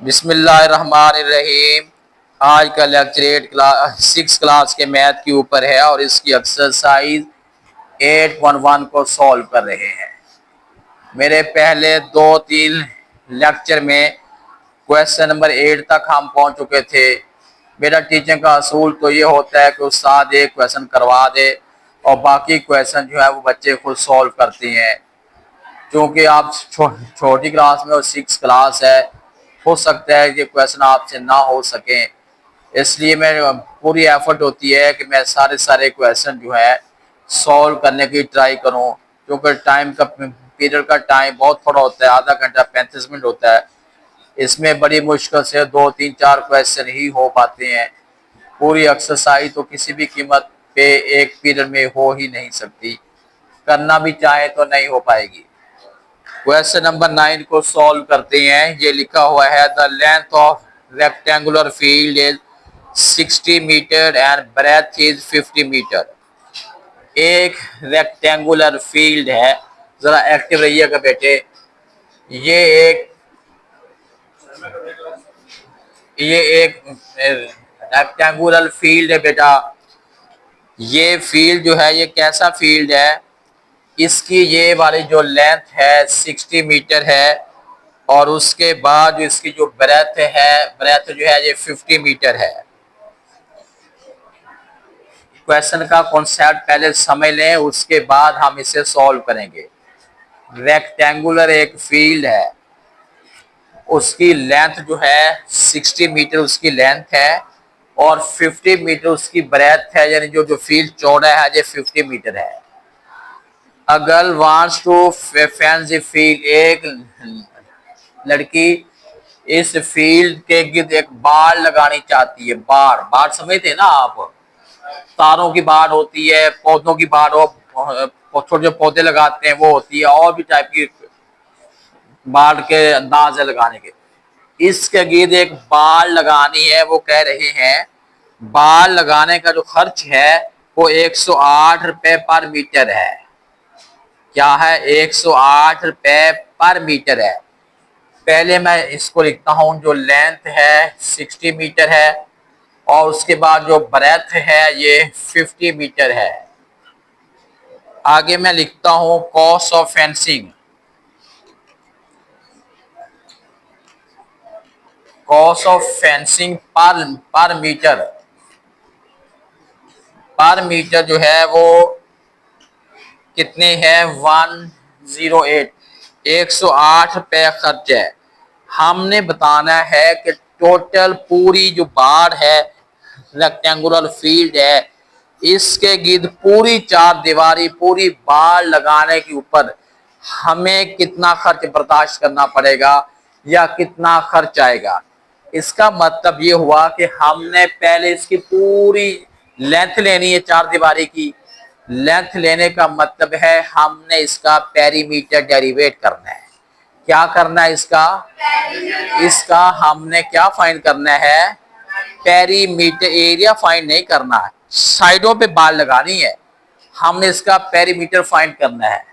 बिस्मिल्लाहिर्रहमानिर्रहीम। आज का लेक्चर 6 क्लास के मैथ के ऊपर है और इसकी एक्सरसाइज 8.1 को सॉल्व कर रहे हैं। मेरे पहले 2-3 लेक्चर में क्वेश्चन नंबर 8 तक हम पहुंच चुके थे। मेरा टीचिंग का असूल तो ये होता है कि उस्ताद एक क्वेश्चन करवा दे और बाकी क्वेश्चन जो है वो बच्चे खुद सॉल्व करते हैं। क्योंकि आप छोटी क्लास में और 6 क्लास है, हो सकता है कि क्वेश्चन आपसे ना हो सके, इसलिए मैं पूरी एफर्ट होती है कि मैं सारे क्वेश्चन जो है सॉल्व करने की ट्राई करूं। क्योंकि टाइम का पीरियड का टाइम बहुत थोड़ा होता है, आधा घंटा 35 मिनट होता है। इसमें बड़ी मुश्किल से 2-3-4 क्वेश्चन ही हो पाते हैं। पूरी एक्सरसाइज तो किसी भी कीमत पे एक पीरियड में हो ही नहीं सकती, करना भी चाहे तो नहीं हो पाएगी। क्वेश्चन नंबर 9 को सॉल्व करते हैं। ये लिखा हुआ है the length of rectangular field is 60 metre and breadth is 50 metre. एक रेक्टेंगुलर फील्ड है, जरा एक्टिव रहिएगा बेटे। ये एक ये एक रेक्टेंगुलर फील्ड है बेटा। ये फील्ड जो है ये कैसा फील्ड है, इसकी ये वाली जो लेंथ है 60 मीटर है और उसके बाद इसकी जो ब्रेथ है, ब्रेथ जो है ये 50 मीटर है। क्वेश्चन का कॉन्सेप्ट पहले समझ लें, उसके बाद हम इसे सॉल्व करेंगे। रेक्टेंगुलर एक फील्ड है, उसकी लेंथ जो है 60 मीटर उसकी लेंथ है और 50 मीटर उसकी ब्रेथ है, यानी जो फील्ड चौड़ा है ये 50 मीटर है। अगर wants to fence the field, एक लड़की इस फील्ड के गिर्द एक बाड़ लगानी चाहती है। बाड़ बाड़ समझते हैं ना आप, तारों की बाड़ होती है, पौधों की बाड़ हो, छोटे जो पौधे लगाते हैं वो होती है, और भी टाइप की बाड़ के अंदाज है लगाने के। इसके गिर्द एक बाड़ लगानी है। वो कह रहे हैं बाड़ लगाने का जो खर्च है वो 108 रुपए पर मीटर है। क्या है? 108 रुपए पर मीटर है। पहले मैं इसको लिखता हूं, जो लेंथ है 60 मीटर है और उसके बाद जो ब्रेथ है ये 50 मीटर है। आगे मैं लिखता हूं cost of fencing. Cost of fencing पर मीटर, पर मीटर जो है वो कितने है? 108, 108 रुपए खर्च है। हमने बताना है कि टोटल पूरी जो बाड़ है, रेक्टेंगुलर फील्ड है, इसके गिर्द पूरी चार दीवारी, पूरी बाड़ लगाने के ऊपर हमें कितना खर्च बर्दाश्त करना पड़ेगा या कितना खर्च आएगा। इसका मतलब ये हुआ कि हमने पहले इसकी पूरी लेंथ लेनी है, चार दीवारी की लेंथ लेने का मतलब है हमने इसका पेरीमीटर डेरिवेट करना है। क्या करना है इसका हमने क्या फाइंड करना है? पेरीमीटर। एरिया फाइंड नहीं करना है, साइडों पे बाड़ लगानी है, हमने इसका पेरीमीटर फाइंड करना है।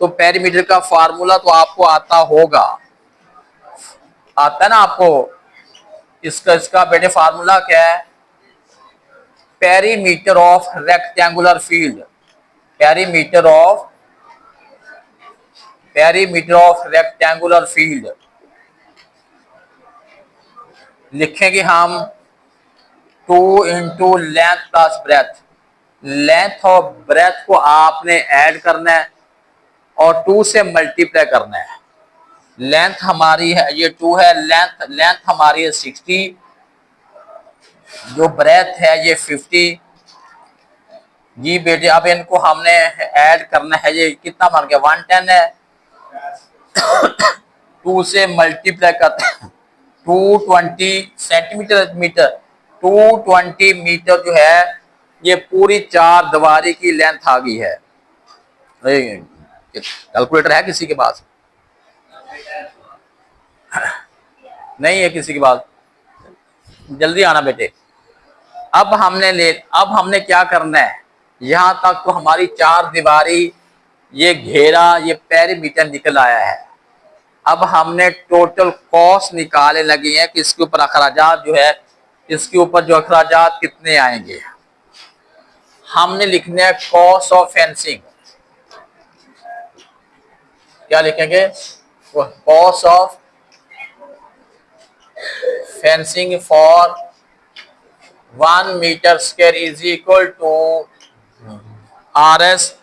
तो पेरीमीटर का फार्मूला तो आपको आता होगा, आता है ना आपको? इसका बेटे फार्मूला क्या है? Perimeter of rectangular field, perimeter of rectangular field लिखेंगे हम 2 into length plus breadth. Length और ब्रेथ को आपने ऐड करना है और 2 से मल्टीप्लाई करना है। लेंथ हमारी है ये 2 है, लेंथ हमारी है 60, जो ब्रेथ है ये 50। जी बेटे अब इनको हमने ऐड करना है, ये कितना बन गया? 110 है। 2 से मल्टीप्लाई करते हैं 220 सेंटीमीटर मीटर, 220 मीटर जो है ये पूरी चार दीवारी की लेंथ आ गई है। कैलकुलेटर है किसी के पास? नहीं है किसी के पास? जल्दी आना बेटे। अब हमने क्या करना है, यहां तक तो हमारी चार दीवारी ये घेरा, ये पेरीमीटर निकल आया है। अब हमने टोटल कॉस्ट निकालने लगी है कि इसके ऊपर अखराजात जो है, इसके ऊपर जो अखराजात कितने आएंगे। हमने लिखने है कॉस्ट ऑफ फेंसिंग। क्या लिखेंगे? Cost of fencing for 1 metre square is equal to RS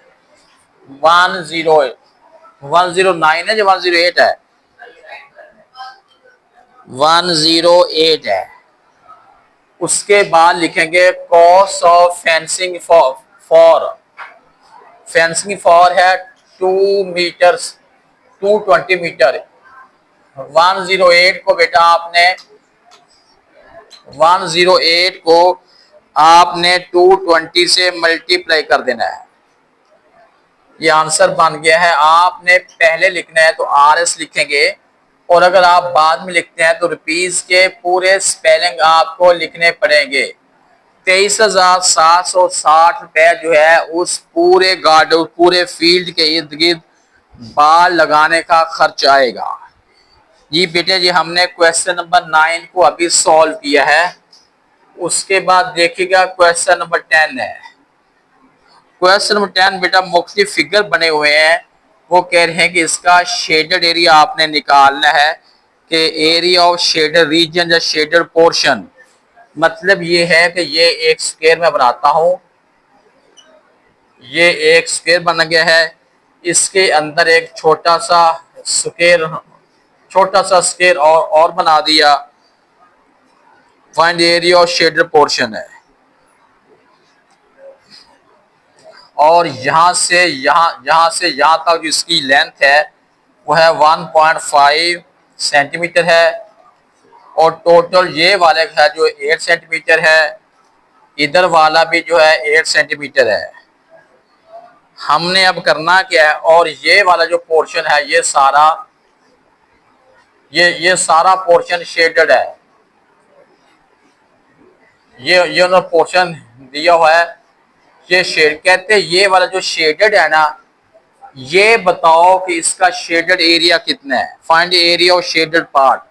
109 है, जो 108 है, 108 है। उसके बाद लिखेंगे cost of fencing for fencing for है 2 मीटर्स 220 मीटर। 108 को बेटा आपने 108 को आपने 220 से मल्टीप्लाई कर देना है। ये आंसर बन गया है। आपने पहले लिखना है तो RS लिखेंगे, और अगर आप बाद में लिखते हैं तो रुपीज के पूरे स्पेलिंग आपको लिखने पड़ेंगे। 23,760 रुपए जो है उस पूरे गार्डन, पूरे फील्ड के इर्द गिर्द बाल लगाने का खर्च आएगा। जी बेटे जी, हमने क्वेश्चन नंबर 9 को अभी सॉल्व किया है। उसके बाद देखिएगा क्वेश्चन नंबर 10 है। क्वेश्चन नंबर 10 बेटा मुख्तलिफ फिगर बने हुए हैं। वो कह रहे हैं कि इसका शेडेड एरिया आपने निकालना है, कि एरिया ऑफ शेडेड रीजन या शेडेड पोर्शन। मतलब ये है कि ये एक स्क्वायर में बनाता हूं, ये एक स्क्वायर बन गया है, इसके अंदर एक छोटा सा स्क्वायर और बना दिया। Find area of shaded portion है, और यहां से यहां तक जो इसकी लेंथ है वो है 1.5 सेंटीमीटर है, और टोटल ये वाले का जो 8 सेंटीमीटर है, इधर वाला भी जो है 8 सेंटीमीटर है। हमने अब करना क्या है, और ये वाला जो पोर्शन है ये सारा पोर्शन शेडेड है। ये ना पोर्शन दिया हुआ है, ये शेड कहते हैं। ये वाला जो शेडेड है ना, ये बताओ कि इसका शेडेड एरिया कितना है। Find area of shaded part.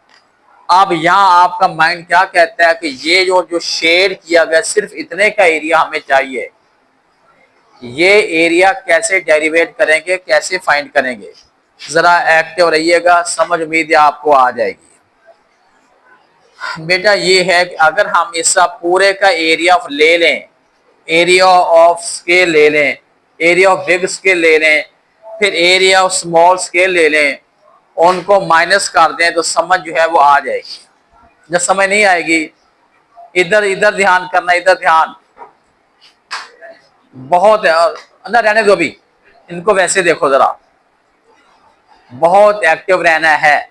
अब यहाँ आपका माइंड क्या कहता है कि ये जो शेड किया गया सिर्फ इतने का एरिया हमें चाहिए। ये एरिया कैसे डेरिवेट करेंगे, कैसे फाइंड करेंगे? जरा एक्टिव रहिएगा, समझ उम्मीद है आपको आ जाएगी। बेटा ये है कि अगर हम इस पूरे का एरिया ले लें, एरिया ऑफ स्केल ले लें, एरिया ऑफ बिग स्केल ले लें, फिर एरिया ऑफ स्मॉल स्केल ले लें, उनको माइनस कर दें तो समझ जो है वो आ जाएगी। जब समझ नहीं आएगी, इधर ध्यान करना, इधर ध्यान बहुत है। अंदर रहने दो, अभी इनको वैसे देखो, जरा बहुत एक्टिव रहना है।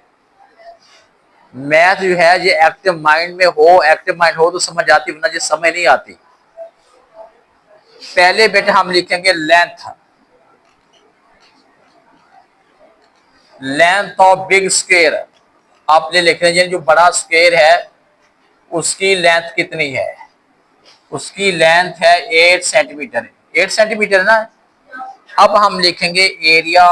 मैथ जो है ये एक्टिव माइंड में हो, एक्टिव माइंड हो तो समझ आती, वरना ये समझ नहीं आती। पहले बेटे हम लिखेंगे लेंथ ऑफ बिग स्क्वायर। आपने लिखना है जो बड़ा स्क्वायर है उसकी लेंथ कितनी है। उसकी लेंथ है 8 सेंटीमीटर। 8 सेंटीमीटर ना। अब हम लिखेंगे एरिया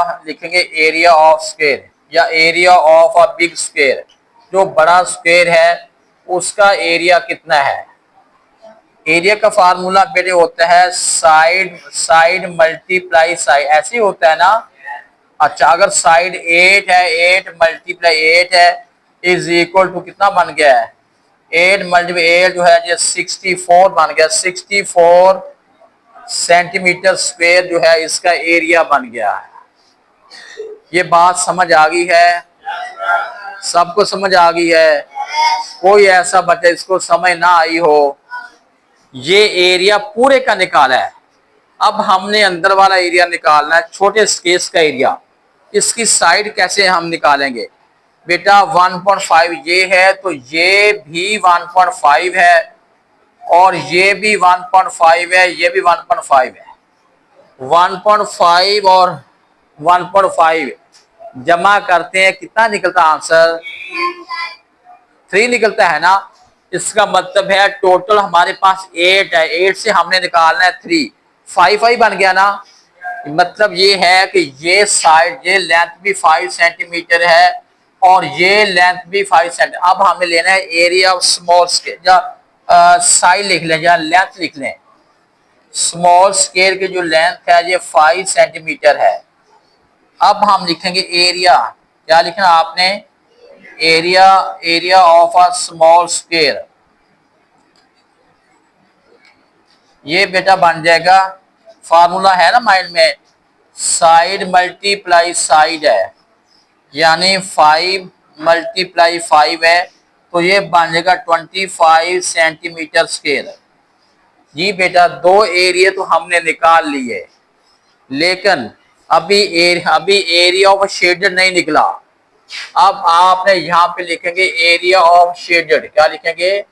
ऑफ स्क्वायर या area of a big square. जो बड़ा स्क्वायर है उसका एरिया कितना है। एरिया का फार्मूला बेटे होता है साइड मल्टीप्लाई साइड, ऐसे ही होता है ना। अच्छा, अगर साइड 8 है, 8 मल्टीप्लाई 8 है इज इक्वल टू कितना बन गया है, 8 मल्टीप्लाई 8 जो है ये 64 बन गया। 64 सेंटीमीटर स्क्वायर जो है इसका एरिया बन गया है। ये बात समझ आ गई है? सबको समझ आ गई है? कोई ऐसा बच्चा इसको समझ ना आई हो? ये एरिया पूरे का निकाला है। अब हमने अंदर वाला एरिया निकालना है, छोटे स्पेस का एरिया। इसकी साइड कैसे हम निकालेंगे बेटा? 1.5 ये है तो ये भी 1.5 है, और ये भी 1.5 है, ये भी 1.5 है। 1.5 और 1.5 जमा करते हैं, कितना निकलता आंसर? 3 निकलता है ना। इसका मतलब है टोटल हमारे पास 8 है, 8 से हमने निकालना है 3, 5 बन गया ना। मतलब ये है कि ये साइड, ये लेंथ भी 5 सेंटीमीटर है, और ये लेंथ भी 5 सेंट। अब हमें लेना है एरिया ऑफ स्मॉल स्केल, या साइज लिख लें या लेंथ लिख लें। स्मॉल स्केल की जो लेंथ है ये 5 सेंटीमीटर है। अब हम लिखेंगे एरिया, क्या लिखना आपने, area, area of a small scale. ये बेटा बन जाएगा, फार्मूला है ना माइंड में, साइड मल्टीप्लाई साइड है, यानी 5 मल्टीप्लाई 5 है, तो ये बन जाएगा 25 सेंटीमीटर स्केल। जी बेटा, दो एरिया तो हमने निकाल लिए, लेकिन अभी एरिया ऑफ शेडेड नहीं निकला। अब आपने यहाँ पे लिखेंगे एरिया ऑफ शेडेड। क्या लिखेंगे,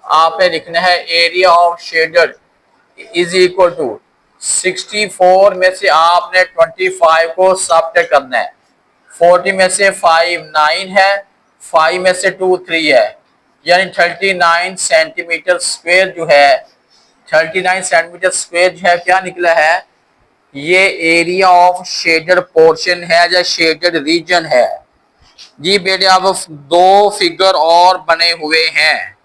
आपने लिखना है area of shaded is equal to 64 में से आपने 25 को सब्ट्रैक्ट करना है। 40 में से 5 9 है, 5 में से 2 3 है, यानी 39 सेंटीमीटर स्क्वायर जो है, 39 सेंटीमीटर स्क्वायर जो है क्या निकला है, ये एरिया ऑफ शेडेड पोर्शन है या शेडेड रीजन है। जी बेटे, अब दो फिगर और बने हुए हैं।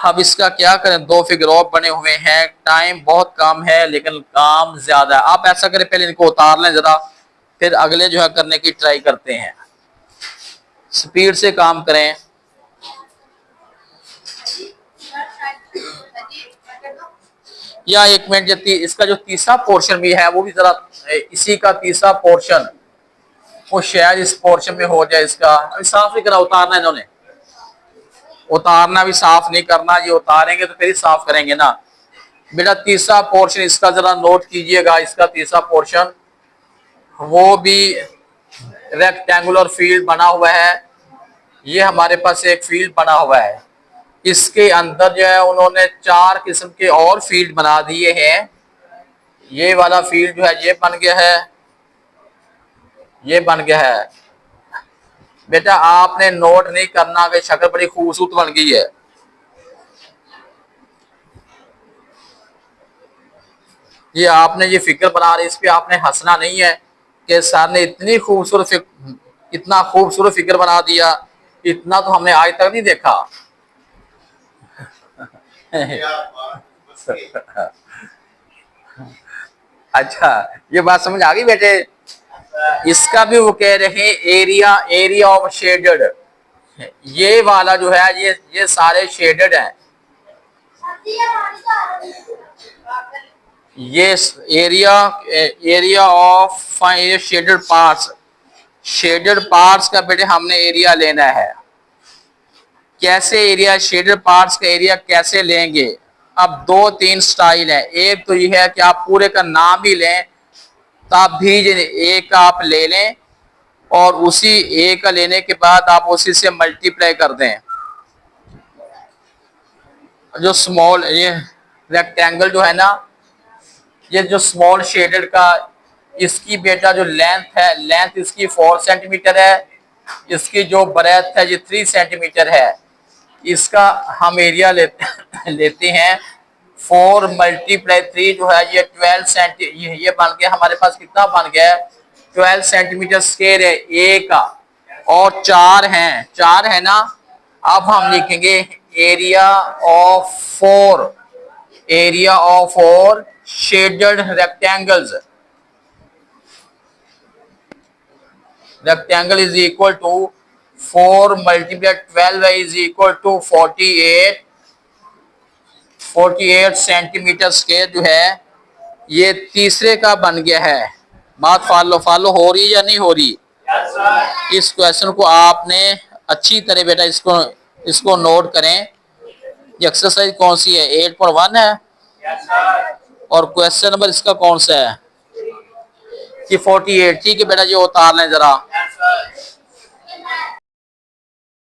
अब इसका क्या करें, दो फिगर और बने हुए हैं, टाइम बहुत कम है लेकिन काम ज्यादा है। आप ऐसा करें, पहले इनको उतार लें जरा, फिर अगले जो है करने की ट्राई करते हैं। स्पीड से काम करें। या एक मिनट, इसका जो तीसरा पोर्शन भी है वो भी जरा, इसी का तीसरा पोर्शन वो शायद इस पोर्शन में हो जाए। इसका अभी साफ नहीं करा, उतारना है इन्होंने, उतारना भी साफ नहीं करना, ये उतारेंगे तो फिर ही साफ करेंगे ना। बेटा तीसरा पोर्शन इसका जरा नोट कीजिएगा। इसका तीसरा पोर्शन वो भी रेक्टेंगुलर फील्ड बना हुआ है। ये हमारे पास एक फील्ड बना हुआ है, इसके अंदर जो है उन्होंने 4 किस्म के और फील्ड बना दिए हैं। ये वाला फील्ड जो है ये बन गया है, ये बन गया है। बेटा आपने नोट नहीं करना कि शक्ल बड़ी खूबसूरत बन गई है। ये आपने ये फिक्र बना रही, इस पे आपने हंसना नहीं है कि सर ने इतनी खूबसूरत, इतना खूबसूरत फिक्र बना दिया, इतना तो हमने आज तक नहीं देखा। अच्छा, ये बात समझ आ गई बेटे। इसका भी वो कह रहे हैं एरिया, एरिया ऑफ शेडेड। ये वाला जो है ये सारे शेडेड हैं। ये area, area of shaded parts, shaded parts का बेटे हमने एरिया लेना है। कैसे एरिया, शेडेड पार्ट्स का एरिया कैसे लेंगे? अब 2-3 स्टाइल है। एक तो ये है कि आप पूरे का नाम ही लें, तब भी एक आप ले लें और उसी ए का लेने के बाद आप उसी से मल्टीप्लाई कर दें। जो स्मॉल ये रेक्टेंगल जो है ना, ये जो स्मॉल शेडेड का, इसकी बेटा जो लेंथ है, लेंथ इसकी 4 सेंटीमीटर है, इसकी जो ब्रेथ है ये 3 सेंटीमीटर है। इसका हम एरिया लेते हैं 4 मल्टीप्लाई 3 जो है ये 12 सेंटी, ये बन गया हमारे पास, कितना बन गया है, 12 सेंटीमीटर स्क्वायर है ए का, और 4 हैं, 4 है ना। अब हम लिखेंगे area of 4, area of 4 shaded rectangles. Rectangle is equal to 4 multiply 12 is equal to 48 centimetre square जो है ये तीसरे का बन गया है। बात फॉलो हो रही है या नहीं हो रही? yes, इस क्वेश्चन को आपने अच्छी तरह बेटा इसको नोट करें। ये एक्सरसाइज कौन सी है? 8.1 है। yes, और क्वेश्चन नंबर इसका कौन सा है? कि 48। ठीक है बेटा, ये उतार लें जरा।